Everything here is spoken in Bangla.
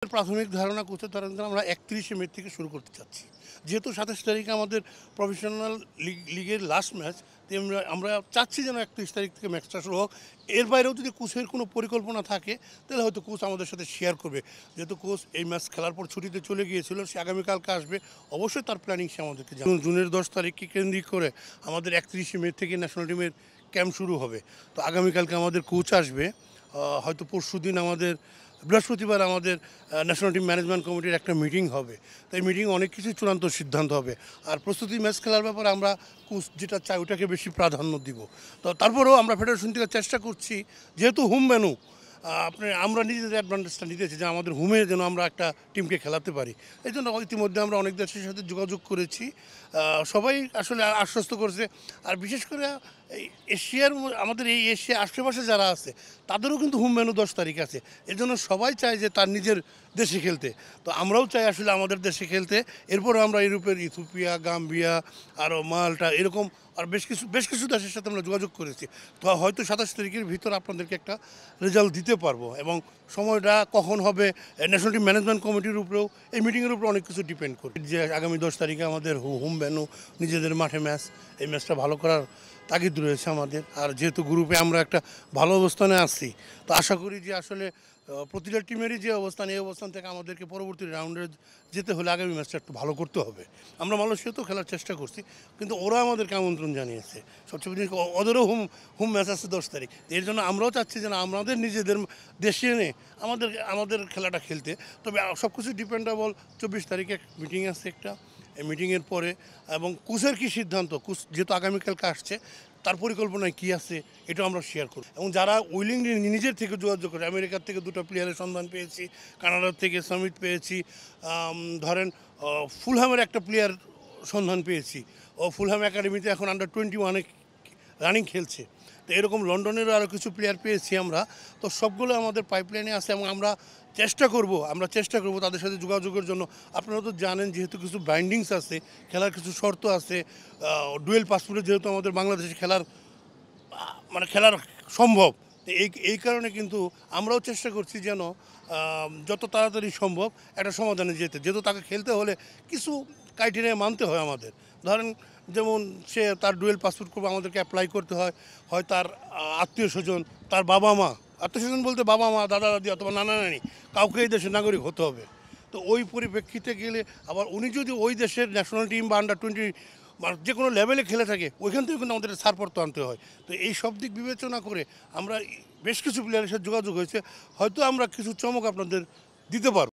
প্রাথমিক ধারণা কোচের ধারণা আমরা 31শে মে থেকে শুরু করতে চাচ্ছি। যেহেতু 27 তারিখে আমাদের প্রফেশনাল লিগের লাস্ট ম্যাচ, আমরা চাচ্ছি যেন 31 তারিখ থেকে ম্যাচটা শুরু হোক। এর বাইরেও যদি কোচের কোনো পরিকল্পনা থাকে তাহলে হয়তো কোচ আমাদের সাথে শেয়ার করবে। যেহেতু কোচ এই ম্যাচ খেলার পর ছুটিতে চলে গিয়েছিল, সে আগামীকালকে আসবে, অবশ্যই তার প্ল্যানিং সে আমাদেরকে জানাবে। জুনের 10 তারিখকে কেন্দ্রিক করে আমাদের 31শে মে থেকে ন্যাশনাল টিমের ক্যাম্প শুরু হবে। তো আগামীকালকে আমাদের কোচ আসবে, হয়তো পরশুদিন আমাদের বৃহস্পতিবার আমাদের ন্যাশনাল টিম ম্যানেজমেন্ট কমিটির একটা মিটিং হবে। তাই মিটিং অনেক কিছু চূড়ান্ত সিদ্ধান্ত হবে। আর প্রস্তুতি ম্যাচ খেলার ব্যাপারে আমরা কোচ যেটা চাই ওটাকে বেশি প্রাধান্য দিব। তো তারপরেও আমরা ফেডারেশন থেকে চেষ্টা করছি, যেহেতু হোম ভেন্যু, আমরা নিজেদের অ্যাডভান্টেজটা নিতেছি যে আমাদের হোমে যেন আমরা একটা টিমকে খেলাতে পারি। এই জন্য ইতিমধ্যে আমরা অনেক দেশের সাথে যোগাযোগ করেছি, সবাই আসলে আশ্বস্ত করেছে। আর বিশেষ করে এই আমাদের এই এশিয়া আশেপাশে যারা আছে তাদেরও কিন্তু হোম ভেন্যু 10 তারিখ আছে। এজন্য সবাই চায় যে তার নিজের দেশে খেলতে। তো আমরাও চাই আসলে আমাদের দেশে খেলতে। এরপরে আমরা ইউরোপের ইথিওপিয়া, গাম্বিয়া, আরও মাল্টা, এরকম আর বেশ কিছু দেশের সাথে আমরা যোগাযোগ করেছি। তো হয়তো 27 তারিখের ভিতর আপনাদেরকে একটা রেজাল্ট দিতে পারবো। এবং সময়টা কখন হবে ন্যাশনাল টিম ম্যানেজমেন্ট কমিটির উপরেও, এই মিটিংয়ের উপরে অনেক কিছু ডিপেন্ড করে। যে আগামী 10 তারিখে আমাদের হোম ভেন্যু, নিজেদের মাঠে ম্যাচ, এই ম্যাচটা ভালো করার তাগিদ রয়েছে আমাদের। আর যেহেতু গ্রুপে আমরা একটা ভালো অবস্থানে আছি, তো আশা করি যে আসলে প্রতিটা টিমেরই যে অবস্থান, এই অবস্থান থেকে আমাদেরকে পরবর্তী রাউন্ডে যেতে হলে আগামী ম্যাচটা একটু ভালো করতে হবে। আমরা মালয়েশিয়াতেও খেলার চেষ্টা করছি, কিন্তু ওরা আমাদেরকে আমন্ত্রণ জানিয়েছে। সবচেয়ে বেশি ওদেরও হোম ম্যাচ আছে 10 তারিখ। এর জন্য আমরাও চাচ্ছি যেন আমাদের নিজেদের দেশে এনে আমাদের খেলাটা খেলতে। তবে সব কিছু ডিপেন্ডেবল 24 তারিখে মিটিং আছে একটা, এই মিটিংয়ের পরে এবং কোচের কী সিদ্ধান্ত, কোচ যেহেতু আগামীকালকে আসছে, তার পরিকল্পনায় কী আছে এটাও আমরা শেয়ার করব। এবং যারা উইলিংলি নিজের থেকে যোগাযোগ করে, আমেরিকার থেকে 2টা প্লেয়ারের সন্ধান পেয়েছি, কানাডার থেকে সামিট পেয়েছি, ধরেন ফুলহামের একটা প্লেয়ার সন্ধান পেয়েছি, ও ফুলহাম একাডেমিতে এখন আন্ডার-21 রানিং খেলছে। তো এরকম লন্ডনেরও আরও কিছু প্লেয়ার পেয়েছি আমরা। তো সবগুলো আমাদের পাইপলাইনে আছে এবং আমরা চেষ্টা করব তাদের সাথে যোগাযোগের জন্য। আপনারা তো জানেন, যেহেতু কিছু বাইন্ডিংস আছে, খেলার কিছু শর্ত আছে, ডুয়েল পাসপোর্টে যেহেতু আমাদের বাংলাদেশে খেলার সম্ভব। এই কারণে কিন্তু আমরাও চেষ্টা করছি যেন যত তাড়াতাড়ি সম্ভব একটা সমাধানে যেহেতু তাকে খেলতে হলে কিছু ক্রাইটেরিয়া মানতে হয় আমাদের। ধরেন যেমন সে তার ডুয়েল পাসপোর্ট করবে, আমাদেরকে অ্যাপ্লাই করতে হয় তার আত্মীয় স্বজন, তার বাবা মা, আত্মীয় স্বজন বলতে বাবা মা, দাদা দাদি অথবা নানা নানি, কাউকে এই দেশের নাগরিক হতে হবে। তো ওই পরিপ্রেক্ষিতে গেলে আবার উনি যদি ওই দেশের ন্যাশনাল টিম বা আন্ডার-20 যে কোনো লেভেলে খেলে থাকে, ওইখান থেকে কিন্তু আমাদের ছাড়পত্র আনতে হয়। তো এই সব দিক বিবেচনা করে আমরা বেশ কিছু প্লেয়ারের সাথে যোগাযোগ হয়েছে, হয়তো আমরা কিছু চমক আপনাদের দিতে পারব।